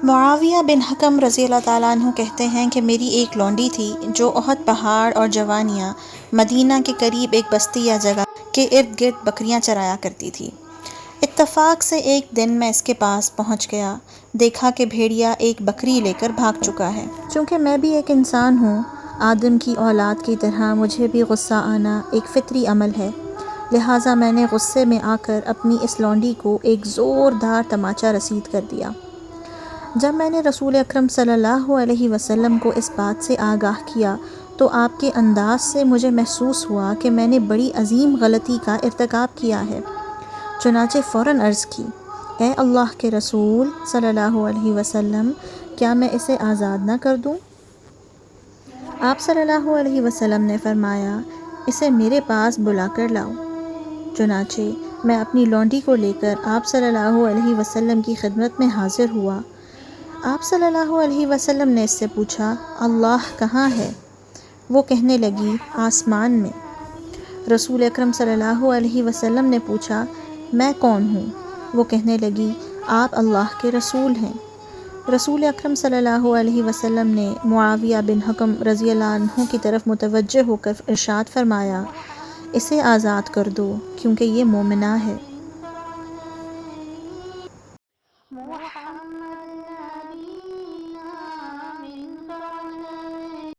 معاویہ بن حکم رضی اللہ تعالیٰ عنہ کہتے ہیں کہ میری ایک لونڈی تھی جو احد پہاڑ اور جوانیاں مدینہ کے قریب ایک بستی یا جگہ کے ارد گرد بکریاں چرایا کرتی تھی۔ اتفاق سے ایک دن میں اس کے پاس پہنچ گیا، دیکھا کہ بھیڑیا ایک بکری لے کر بھاگ چکا ہے۔ چونکہ میں بھی ایک انسان ہوں، آدم کی اولاد کی طرح مجھے بھی غصہ آنا ایک فطری عمل ہے، لہٰذا میں نے غصے میں آ کر اپنی اس لونڈی کو ایک زوردار تماچا رسید کر دیا۔ جب میں نے رسول اکرم صلی اللہ علیہ وسلم کو اس بات سے آگاہ کیا تو آپ کے انداز سے مجھے محسوس ہوا کہ میں نے بڑی عظیم غلطی کا ارتکاب کیا ہے، چنانچہ فوراً عرض کی، اے اللہ کے رسول صلی اللہ علیہ وسلم، کیا میں اسے آزاد نہ کر دوں؟ آپ صلی اللہ علیہ وسلم نے فرمایا، اسے میرے پاس بلا کر لاؤ۔ چنانچہ میں اپنی لونڈی کو لے کر آپ صلی اللہ علیہ وسلم کی خدمت میں حاضر ہوا۔ آپ صلی اللہ علیہ وسلم نے اس سے پوچھا، اللہ کہاں ہے؟ وہ کہنے لگی، آسمان میں۔ رسول اکرم صلی اللہ علیہ وسلم نے پوچھا، میں کون ہوں؟ وہ کہنے لگی، آپ اللہ کے رسول ہیں۔ رسول اکرم صلی اللہ علیہ وسلم نے معاویہ بن حکم رضی اللہ عنہ کی طرف متوجہ ہو کر ارشاد فرمایا، اسے آزاد کر دو کیونکہ یہ مومنہ ہے۔